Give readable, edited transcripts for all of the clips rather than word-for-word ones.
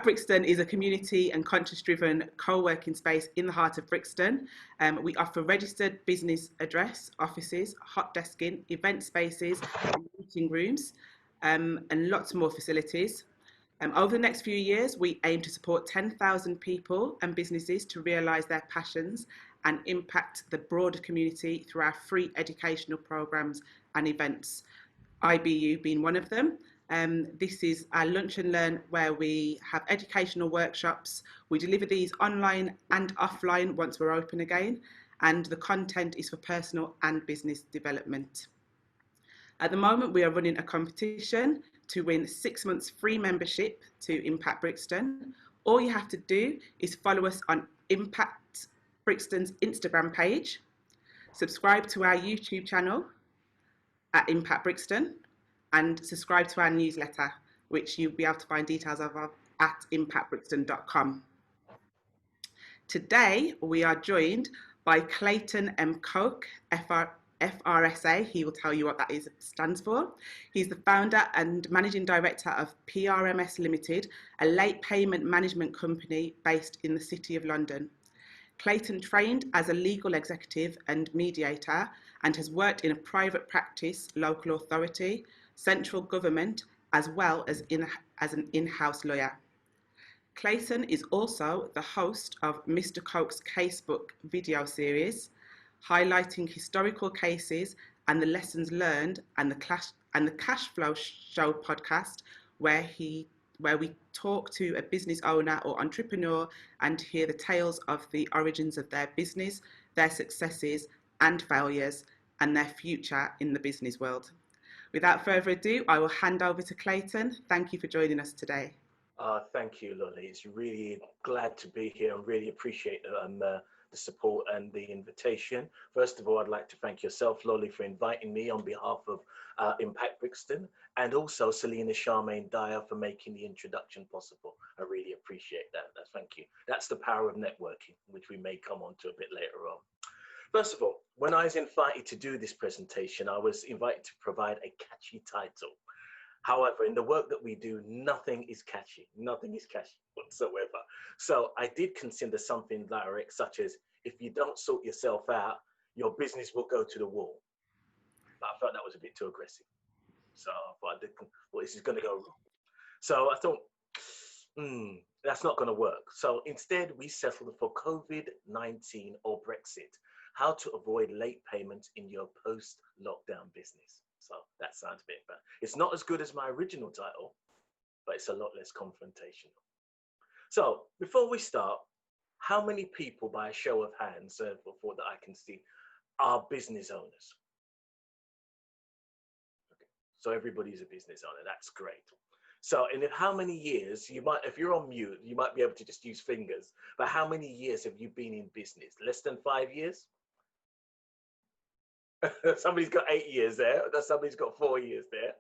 Impact Brixton is a community and conscious-driven co-working space in the heart of Brixton. We offer registered business address, offices, hot desking, event spaces, meeting rooms, and lots more facilities. Over the next few years, we aim to support 10,000 people and businesses to realise their passions and impact the broader community through our free educational programmes and events, IBU being one of them. This is our Lunch and Learn, where we have educational workshops. We deliver these online and offline once we're open again, and the content is for personal and business development. At the moment, we are running a competition to win 6 months free membership to Impact Brixton. All you have to do is follow us on Impact Brixton's Instagram page, subscribe to our YouTube channel at Impact Brixton, and subscribe to our newsletter, which you'll be able to find details of at impactbrixton.com. Today, we are joined by Clayton M Cole, FRSA. He will tell you what that stands for. He's the founder and managing director of PRMS Limited, a late payment management company based in the City of London. Clayton trained as a legal executive and mediator and has worked in a private practice, local authority, central government, as well as an in-house lawyer. Clayton is also the host of Mr. Coke's Casebook video series, highlighting historical cases and the lessons learned, and the Cashflow show podcast, where we talk to a business owner or entrepreneur and hear the tales of the origins of their business, their successes and failures, and their future in the business world. Without further ado, I will hand over to Clayton. Thank you for joining us today. Thank you, Lolly. It's really glad to be here and really appreciate the support and the invitation. First of all, I'd like to thank yourself, Lolly, for inviting me on behalf of Impact Brixton, and also Selena Charmaine Dyer for making the introduction possible. I really appreciate that. Thank you. That's the power of networking, which we may come on to a bit later on. First of all, when I was invited to do this presentation, I was invited to provide a catchy title. However, in the work that we do, nothing is catchy. Nothing is catchy whatsoever. So I did consider something direct, such as, if you don't sort yourself out, your business will go to the wall. But I felt that was a bit too aggressive. So I thought, well, this is going to go wrong. So I thought, that's not going to work. So instead, we settled for COVID-19 or Brexit, how to avoid late payments in your post-lockdown business. So that sounds a bit better. It's not as good as my original title, but it's a lot less confrontational. So before we start, how many people, by a show of hands, before that I can see, are business owners? Okay. So everybody's a business owner. That's great. So, and how many years, if you're on mute, you might be able to just use fingers, but how many years have you been in business? Less than 5 years? Somebody's got 8 years there. Somebody's got 4 years there.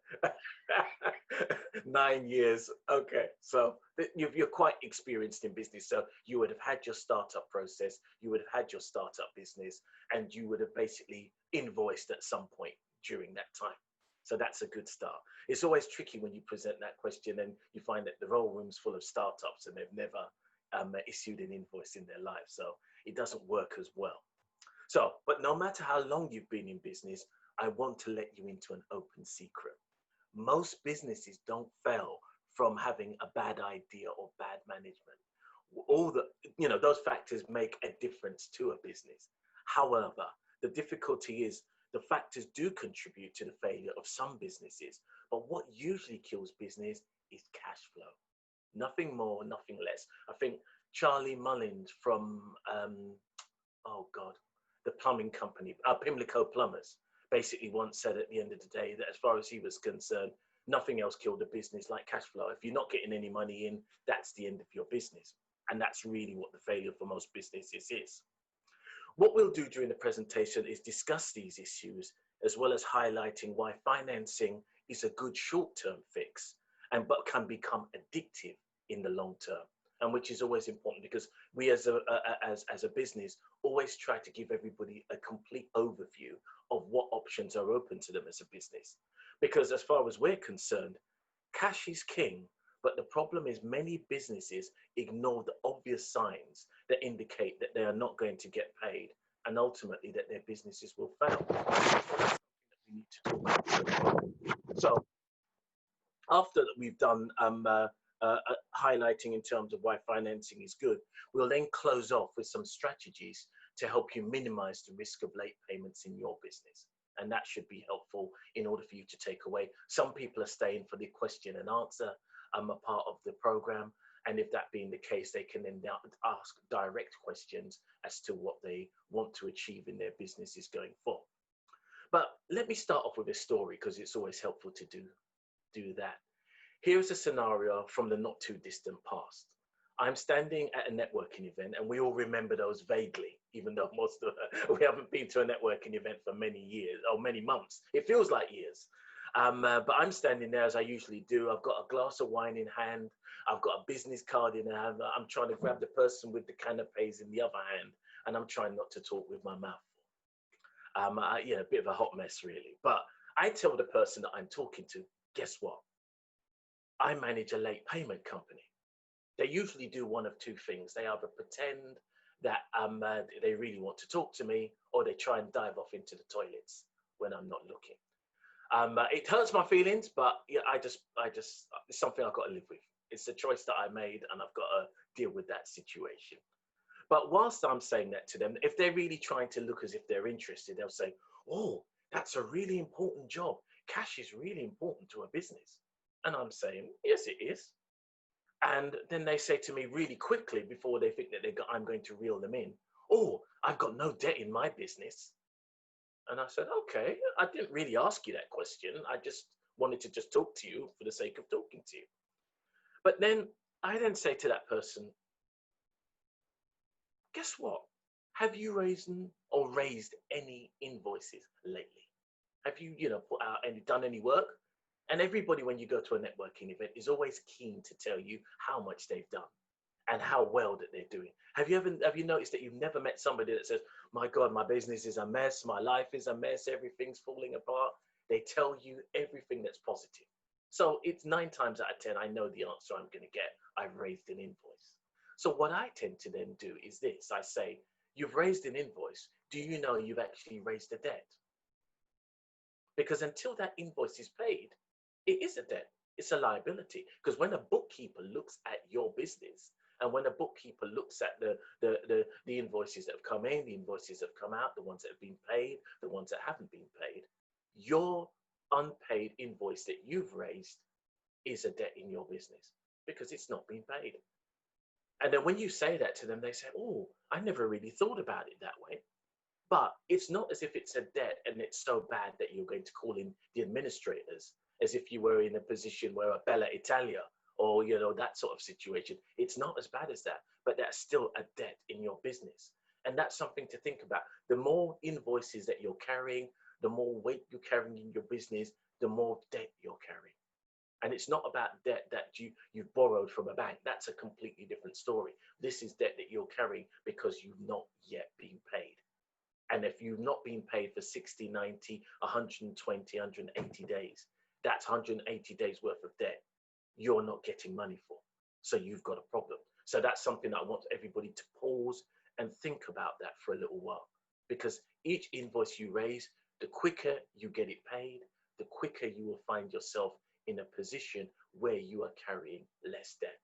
9 years. Okay. So you're quite experienced in business. So you would have had your startup process. You would have had your startup business, and you would have basically invoiced at some point during that time. So that's a good start. It's always tricky when you present that question and you find that the whole room's full of startups and they've never issued an invoice in their life. So it doesn't work as well. So, but no matter how long you've been in business, I want to let you into an open secret. Most businesses don't fail from having a bad idea or bad management. Those factors make a difference to a business. However, the difficulty is the factors do contribute to the failure of some businesses, but what usually kills business is cash flow. Nothing more, nothing less. I think Charlie Mullins from, the plumbing company, Pimlico Plumbers, basically once said at the end of the day that as far as he was concerned, nothing else killed a business like cash flow. If you're not getting any money in, that's the end of your business. And that's really what the failure for most businesses is. What we'll do during the presentation is discuss these issues, as well as highlighting why financing is a good short-term fix, but can become addictive in the long term. And which is always important, because we as a business always try to give everybody a complete overview of what options are open to them as a business. Because as far as we're concerned, cash is king, But the problem is many businesses ignore the obvious signs that indicate that they are not going to get paid and ultimately that their businesses will fail. We need to talk about. So after we've done highlighting in terms of why financing is good, we'll then close off with some strategies to help you minimize the risk of late payments in your business. And that should be helpful in order for you to take away. Some people are staying for the question and answer a part of the program. And if that being the case, they can then ask direct questions as to what they want to achieve in their businesses going forward. But let me start off with a story because it's always helpful to do that. Here's a scenario from the not too distant past. I'm standing at a networking event, and we all remember those vaguely, even though most of we haven't been to a networking event for many years or many months. It feels like years. But I'm standing there as I usually do. I've got a glass of wine in hand. I've got a business card in hand. I'm trying to grab the person with the canapes in the other hand, and I'm trying not to talk with my mouth full. Yeah, a bit of a hot mess, really. But I tell the person that I'm talking to, guess what? I manage a late payment company. They usually do one of two things. They either pretend that they really want to talk to me, or they try and dive off into the toilets when I'm not looking. It hurts my feelings, but yeah, I just, it's something I've got to live with. It's a choice that I made, and I've got to deal with that situation. But whilst I'm saying that to them, if they're really trying to look as if they're interested, they'll say, "Oh, that's a really important job. Cash is really important to a business." And I'm saying, "Yes, it is." And then they say to me really quickly before they think that I'm going to reel them in, "Oh, I've got no debt in my business." And I said, "Okay, I didn't really ask you that question. I just wanted to just talk to you for the sake of talking to you." But then I then say to that person, "Guess what? Have you raised any invoices lately? Have you, put out done any work?" And everybody, when you go to a networking event, is always keen to tell you how much they've done and how well that they're doing. Have you noticed that you've never met somebody that says, "My God, my business is a mess, my life is a mess, everything's falling apart"? They tell you everything that's positive. So it's 9 times out of 10, I know the answer I'm going to get. I've raised an invoice. So what I tend to then do is this. I say, "You've raised an invoice. Do you know you've actually raised a debt?" Because until that invoice is paid, it is a debt. It's a liability. Because when a bookkeeper looks at your business, and when a bookkeeper looks at the invoices that have come in, the invoices that have come out, the ones that have been paid, the ones that haven't been paid, your unpaid invoice that you've raised is a debt in your business because it's not been paid. And then when you say that to them, they say, "Oh, I never really thought about it that way." But it's not as if it's a debt and it's so bad that you're going to call in the administrators, as if you were in a position where a Bella Italia or, that sort of situation. It's not as bad as that, but that's still a debt in your business. And that's something to think about. The more invoices that you're carrying, the more weight you're carrying in your business, the more debt you're carrying. And it's not about debt that you've borrowed from a bank. That's a completely different story. This is debt that you're carrying because you've not yet been paid. And if you've not been paid for 60, 90, 120, 180 days, that's 180 days worth of debt you're not getting money for. So you've got a problem. So that's something that I want everybody to pause and think about that for a little while. Because each invoice you raise, the quicker you get it paid, the quicker you will find yourself in a position where you are carrying less debt.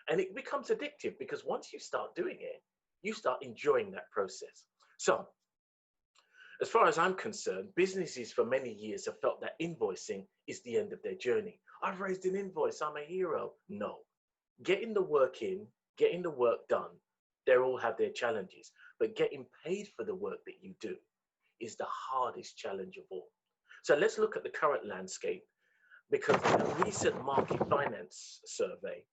And it becomes addictive because once you start doing it, you start enjoying that process. So as far as I'm concerned, businesses for many years have felt that invoicing is the end of their journey. "I've raised an invoice, I'm a hero." No. Getting the work in, getting the work done, they all have their challenges. But getting paid for the work that you do is the hardest challenge of all. So let's look at the current landscape, because in a recent market finance survey,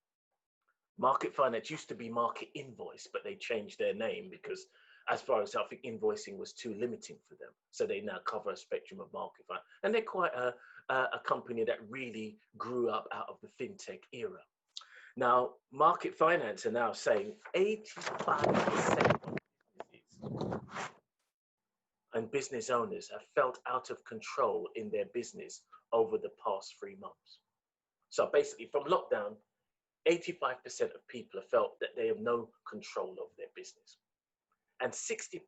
market finance used to be market invoice, but they changed their name because as far as I think invoicing was too limiting for them. So they now cover a spectrum of market finance. And they're quite a company that really grew up out of the fintech era. Now, market finance are now saying 85% of businesses and business owners have felt out of control in their business over the past 3 months. So basically from lockdown, 85% of people have felt that they have no control of their business. And 60%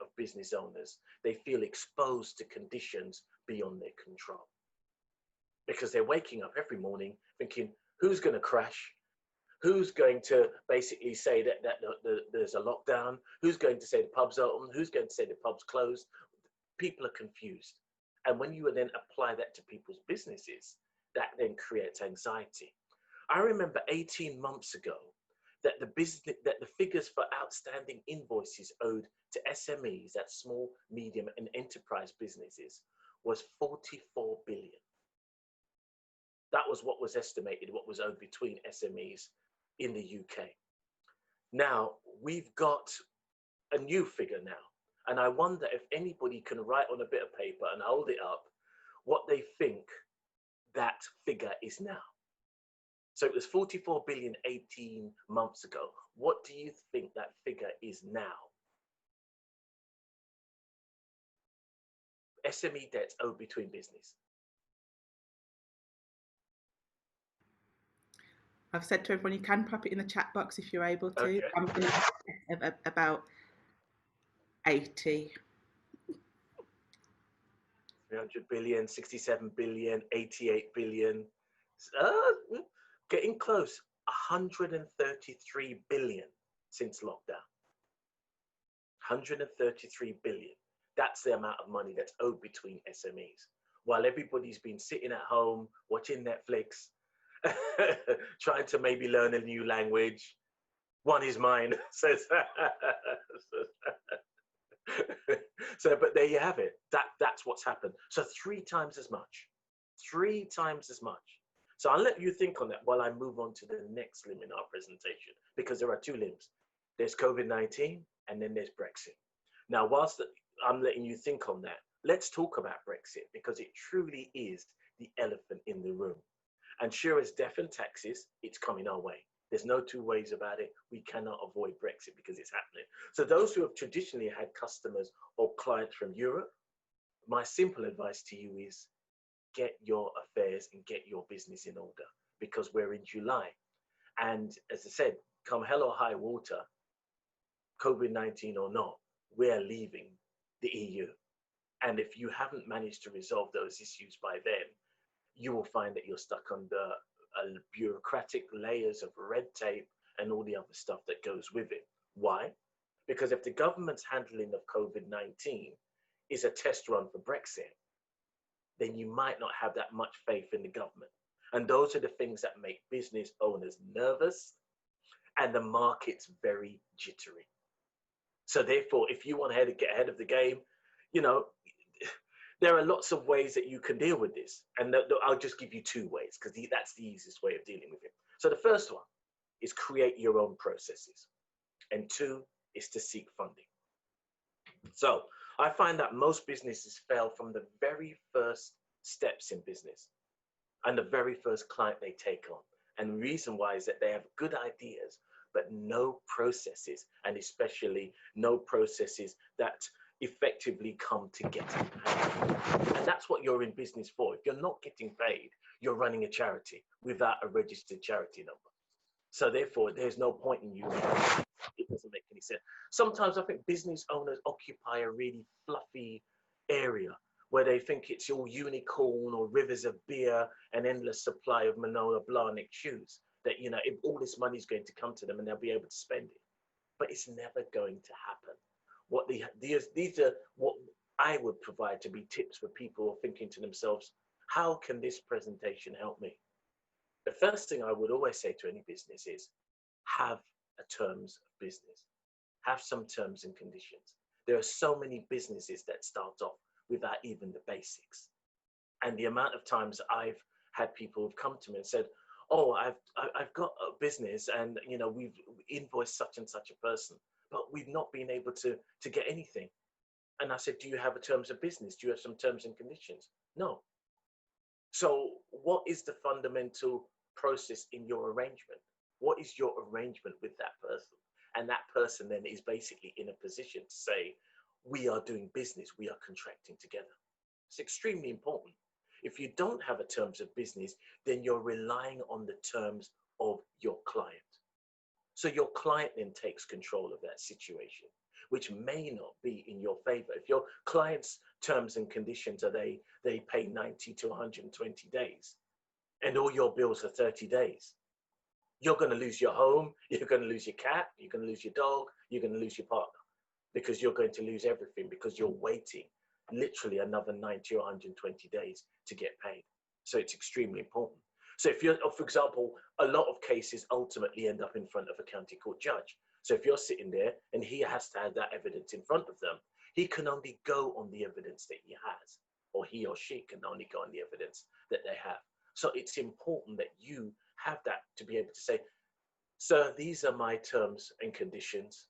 of business owners, they feel exposed to conditions beyond their control. Because they're waking up every morning thinking, who's going to crash? Who's going to basically say that there's a lockdown? Who's going to say the pub's open? Who's going to say the pub's closed? People are confused. And when you would then apply that to people's businesses, that then creates anxiety. I remember 18 months ago that the figures for outstanding invoices owed to SMEs, that's small, medium, and enterprise businesses, was 44 billion. That was what was estimated, what was owed between SMEs in the UK. Now, we've got a new figure now, and I wonder if anybody can write on a bit of paper and hold it up what they think that figure is now. So it was 44 billion 18 months ago. What do you think that figure is now? SME debts owed between business. I've said to everyone, you can pop it in the chat box if you're able to. Okay. I'm going to about 80. 300 billion, 67 billion, 88 billion. Getting close. 133 billion since lockdown. 133 billion. That's the amount of money that's owed between SMEs. While everybody's been sitting at home, watching Netflix, trying to maybe learn a new language. One is mine, says. So, but there you have it. That's what's happened. So 3 times as much. 3 times as much. So I'll let you think on that while I move on to the next limb in our presentation, because there are 2 limbs. There's COVID-19 and then there's Brexit. Now, whilst I'm letting you think on that, let's talk about Brexit, because it truly is the elephant in the room. And sure as death and taxes, it's coming our way. There's no 2 ways about it. We cannot avoid Brexit because it's happening. So those who have traditionally had customers or clients from Europe, my simple advice to you is get your affairs and get your business in order, because we're in July. And as I said, come hell or high water, COVID-19 or not, we're leaving the EU. And if you haven't managed to resolve those issues by then, you will find that you're stuck under bureaucratic layers of red tape and all the other stuff that goes with it. Why? Because if the government's handling of COVID-19 is a test run for Brexit, then you might not have that much faith in the government. And those are the things that make business owners nervous and the market's very jittery. So therefore, if you want to get ahead of the game, you know, there are lots of ways that you can deal with this. And I'll just give you 2 ways, because that's the easiest way of dealing with it. So the first one is create your own processes. And 2 is to seek funding. So I find that most businesses fail from the very first steps in business and the very first client they take on. And the reason why is that they have good ideas, but no processes, and especially no processes that effectively come together. And that's what you're in business for. If you're not getting paid, you're running a charity without a registered charity number. So therefore, there's no point in you. It doesn't make any sense. Sometimes I think business owners occupy a really fluffy area where they think it's all unicorn or rivers of beer and endless supply of Manolo Blahnik shoes, that, you know, if all this money is going to come to them and they'll be able to spend it. But it's never going to happen. These are what I would provide to be tips for people who are thinking to themselves, how can this presentation help me? The first thing I would always say to any business is have a terms of business. Have some terms and conditions. There are so many businesses that start off without even the basics. And the amount of times I've had people who've come to me and said, oh, I've got a business and, you know, we've invoiced such and such a person, but we've not been able to get anything. And I said, do you have a terms of business? Do you have some terms and conditions? No. So what is the fundamental process in your arrangement? What is your arrangement with that person? And that person then is basically in a position to say, we are doing business, we are contracting together. It's extremely important. If you don't have a terms of business, then you're relying on the terms of your client. So your client then takes control of that situation, which may not be in your favor. If your client's terms and conditions are they pay 90 to 120 days and all your bills are 30 days, you're going to lose your home, you're going to lose your cat, you're going to lose your dog, you're going to lose your partner, because you're going to lose everything because you're waiting literally another 90 or 120 days to get paid. So it's extremely important. So if you're, for example, a lot of cases ultimately end up in front of a county court judge. So if you're sitting there and he has to have that evidence in front of them, he can only go on the evidence that he has, or he or she can only go on the evidence that they have. So it's important that you have that to be able to say, sir, these are my terms and conditions.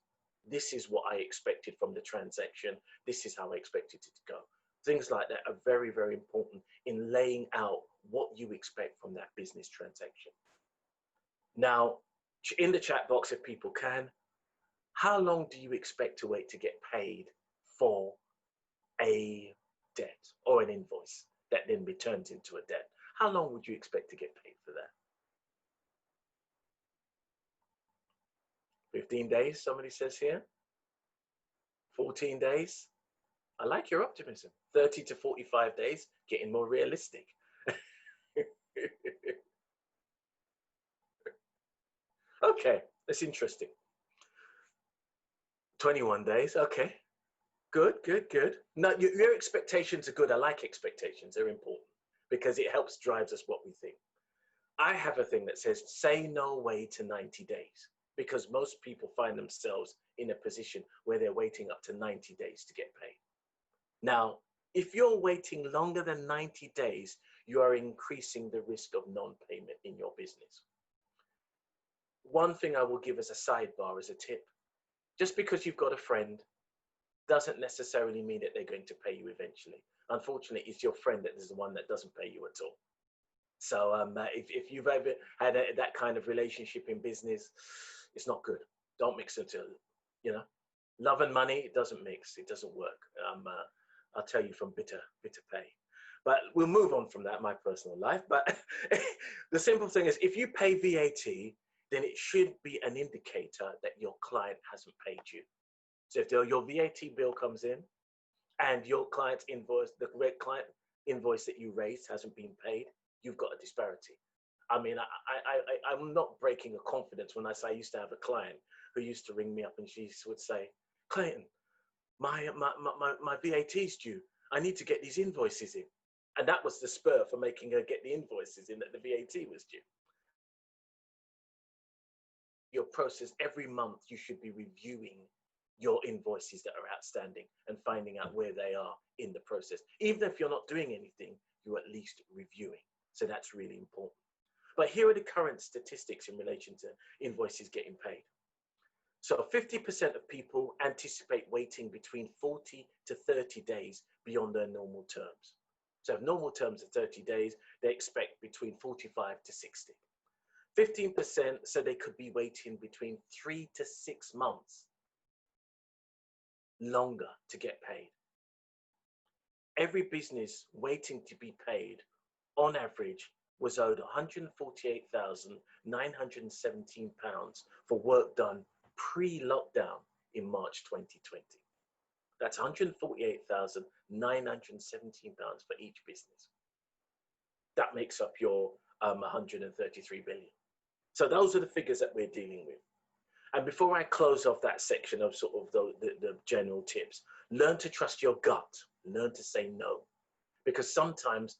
This is what I expected from the transaction. This is how I expected it to go. Things like that are very, very important in laying out what you expect from that business transaction. Now, in the chat box, if people can, how long do you expect to wait to get paid for a debt or an invoice that then returns into a debt? How long would you expect to get paid for that? 15 days, somebody says here. 14 days. I like your optimism. 30 to 45 days, getting more realistic. Okay, that's interesting. 21 days, okay. Good, good, good. Now, your expectations are good. I like expectations, they're important because it helps drives us what we think. I have a thing that says, say no way to 90 days, because most people find themselves in a position where they're waiting up to 90 days to get paid. Now, if you're waiting longer than 90 days, you are increasing the risk of non-payment in your business. One thing I will give as a sidebar, as a tip, just because you've got a friend doesn't necessarily mean that they're going to pay you eventually. Unfortunately, it's your friend that is the one that doesn't pay you at all. So if you've ever had that kind of relationship in business, it's not good. Don't mix it, love and money, it doesn't mix, it doesn't work. I'll tell you from bitter pay. But we'll move on from that, my personal life. But the simple thing is, if you pay VAT, then it should be an indicator that your client hasn't paid you. So if your VAT bill comes in and your client's invoice, the red client invoice that you raised hasn't been paid, you've got a disparity. I mean, I'm not breaking a confidence when I say I used to have a client who used to ring me up and she would say, Clayton, my VAT's due. I need to get these invoices in. And that was the spur for making her get the invoices in, that the VAT was due. Your process, every month you should be reviewing your invoices that are outstanding and finding out where they are in the process. Even if you're not doing anything, you're at least reviewing. So that's really important. But here are the current statistics in relation to invoices getting paid. So 50% of people anticipate waiting between 40 to 30 days beyond their normal terms. So if normal terms are 30 days, they expect between 45 to 60. 15% said they could be waiting between 3 to 6 months longer to get paid. Every business waiting to be paid, on average, was owed £148,917 for work done pre-lockdown in March 2020. That's £148,917 for each business. That makes up your 133 billion. So those are the figures that we're dealing with. And before I close off that section of sort of the general tips, learn to trust your gut, learn to say no. Because sometimes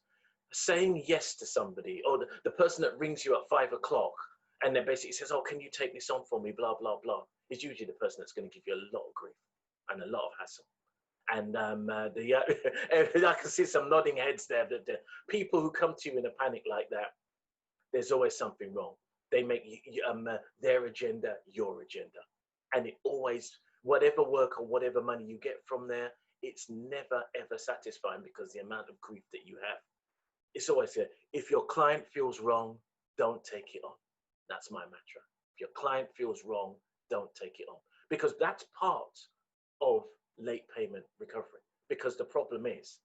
saying yes to somebody, or the person that rings you at 5 o'clock and then basically says, oh, can you take this on for me, blah, blah, blah, is usually the person that's going to give you a lot of grief and a lot of hassle. And I can see some nodding heads there. The people who come to you in a panic like that, there's always something wrong. They make their agenda your agenda. And it always, whatever work or whatever money you get from there, it's never, ever satisfying because the amount of grief that you have. It's always there. If your client feels wrong, don't take it on. That's my mantra. If your client feels wrong, don't take it on. Because that's part of late payment recovery. Because the problem is,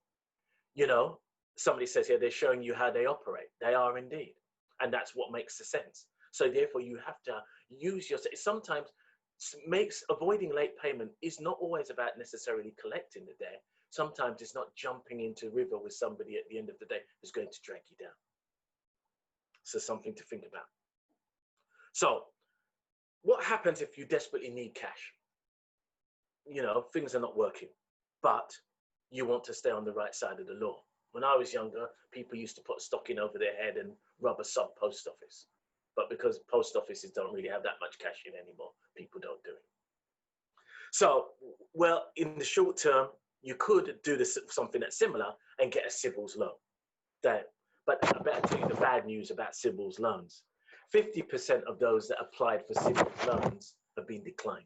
somebody says here, they're showing you how they operate. They are indeed. And that's what makes the sense. So therefore you have to use your, sometimes makes avoiding late payment is not always about necessarily collecting the debt. Sometimes it's not jumping into river with somebody at the end of the day who's going to drag you down. So something to think about. So what happens if you desperately need cash? You know, things are not working, but you want to stay on the right side of the law. When I was younger, people used to put stocking over their head and rub a sub post office. But because post offices don't really have that much cash in anymore, people don't do it. So, well, in the short term, you could do this, something that's similar and get a CBILS loan. But I better tell you the bad news about CBILS loans. 50% of those that applied for CBILS loans have been declined.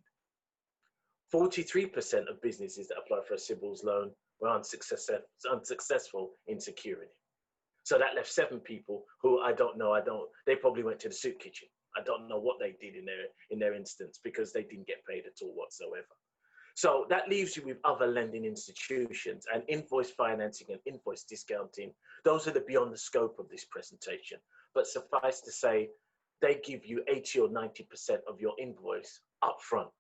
43% of businesses that applied for a CBILS loan were unsuccessful in securing it. So that left 7 people who they probably went to the soup kitchen. I don't know what they did in their instance because they didn't get paid at all whatsoever. So that leaves you with other lending institutions, and invoice financing and invoice discounting. Those are beyond the scope of this presentation, but suffice to say, they give you 80 or 90% of your invoice up front.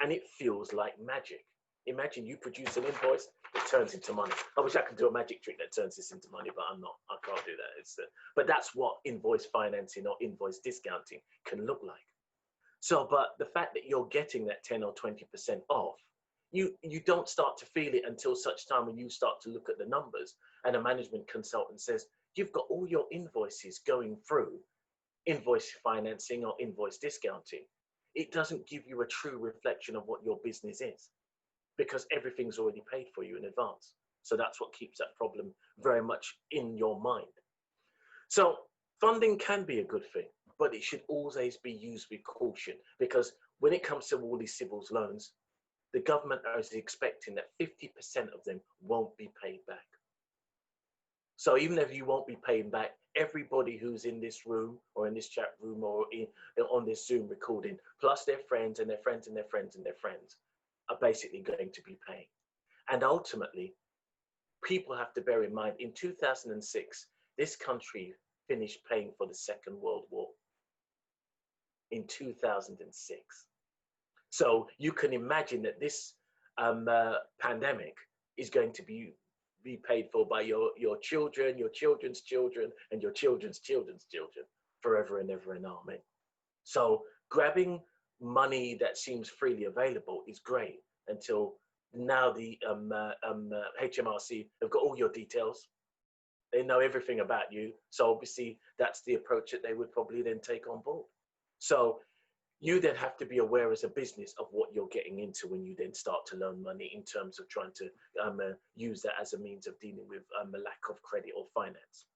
And it feels like magic. Imagine you produce an invoice, it turns into money. I wish I could do a magic trick that turns this into money, but I'm not. I can't do that. But that's what invoice financing or invoice discounting can look like. So, but the fact that you're getting that 10 or 20% off, you don't start to feel it until such time when you start to look at the numbers and a management consultant says, you've got all your invoices going through invoice financing or invoice discounting. It doesn't give you a true reflection of what your business is, because everything's already paid for you in advance. So that's what keeps that problem very much in your mind. So funding can be a good thing, but it should always be used with caution, because when it comes to all these CBILS loans, the government is expecting that 50% of them won't be paid back. So even if you won't be paying back, everybody who's in this room or in this chat room or on this Zoom recording, plus their friends and their friends and their friends and their friends, are basically going to be paying. And ultimately, people have to bear in mind, in 2006, this country finished paying for the Second World War. In 2006. So you can imagine that this pandemic is going to be paid for by your children, your children's children, and your children's children's children forever and ever and amen. So grabbing money that seems freely available is great until now the HMRC have got all your details. They know everything about you. So obviously that's the approach that they would probably then take on board. So you then have to be aware as a business of what you're getting into when you then start to loan money in terms of trying to use that as a means of dealing with a lack of credit or finance.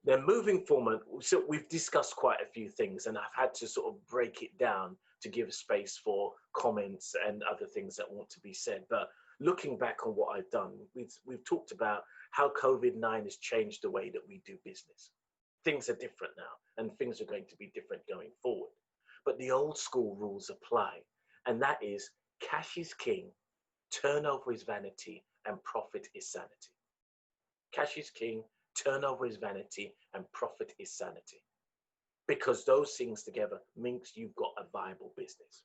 Then moving forward, so we've discussed quite a few things, and I've had to sort of break it down to give space for comments and other things that want to be said. But looking back on what I've done, we've talked about how COVID-19 has changed the way that we do business. Things are different now, and things are going to be different going forward. But the old school rules apply, and that is cash is king, turnover is vanity, and profit is sanity. Cash is king, turnover is vanity, and profit is sanity. Because those things together means you've got a viable business.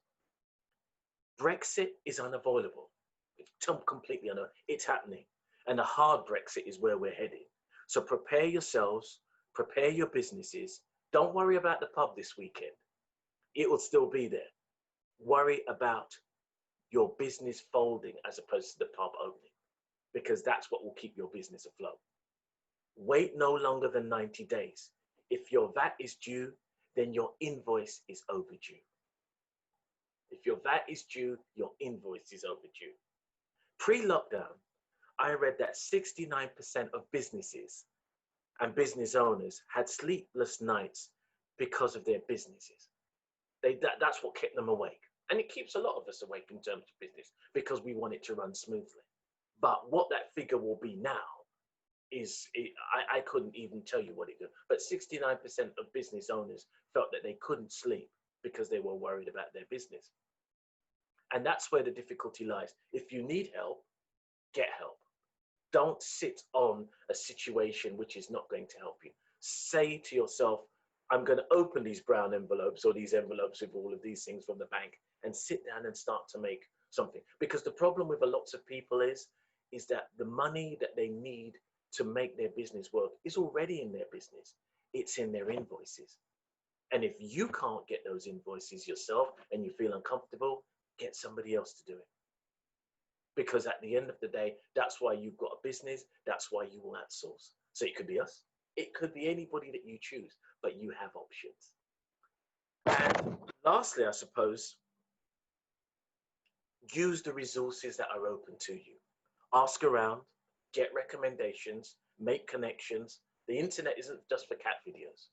Brexit is unavoidable. It's completely unavoidable. It's happening. And a hard Brexit is where we're heading. So prepare yourselves, prepare your businesses. Don't worry about the pub this weekend. It will still be there. Worry about your business folding as opposed to the pub opening, because that's what will keep your business afloat. Wait no longer than 90 days. If your VAT is due, then your invoice is overdue. If your VAT is due, your invoice is overdue. Pre-lockdown, I read that 69% of businesses and business owners had sleepless nights because of their businesses. That's what kept them awake. And it keeps a lot of us awake in terms of business because we want it to run smoothly. But what that figure will be now is, I couldn't even tell you what it is, but 69% of business owners felt that they couldn't sleep because they were worried about their business. And that's where the difficulty lies. If you need help, get help. Don't sit on a situation which is not going to help you. Say to yourself, I'm going to open these brown envelopes or these envelopes with all of these things from the bank and sit down and start to make something. Because the problem with a lot of people is that the money that they need to make their business work is already in their business. It's in their invoices. And if you can't get those invoices yourself and you feel uncomfortable, get somebody else to do it. Because at the end of the day, that's why you've got a business. That's why you will outsource. So it could be us. It could be anybody that you choose, but you have options. And lastly, I suppose, use the resources that are open to you. Ask around, get recommendations, make connections. The internet isn't just for cat videos.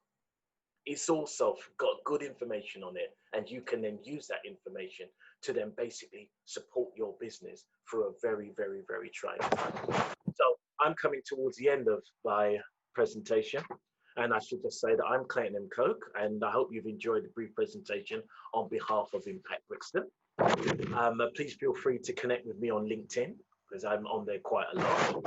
It's also got good information on it, and you can then use that information to then basically support your business through a very, very, very trying time. So I'm coming towards the end of my presentation, and I should just say that I'm Clayton M Cole, and I hope you've enjoyed the brief presentation on behalf of Impact Brixton. Please feel free to connect with me on LinkedIn, because I'm on there quite a lot.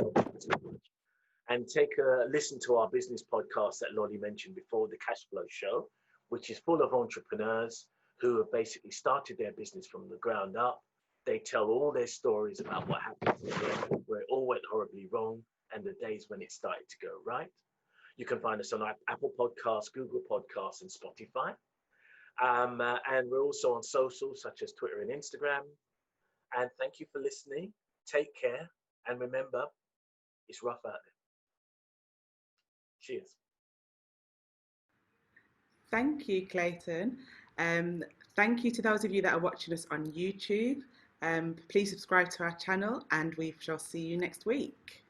And take a listen to our business podcast that Lolly mentioned before, the Cashflow Show, which is full of entrepreneurs who have basically started their business from the ground up. They tell all their stories about what happened to them, where it all went horribly wrong, and the days when it started to go right. You can find us on Apple Podcasts, Google Podcasts, and Spotify. And we're also on socials such as Twitter and Instagram. And thank you for listening. Take care. And remember, it's rough out there. Cheers. Thank you, Clayton. Thank you to those of you that are watching us on YouTube. Please subscribe to our channel, and we shall see you next week.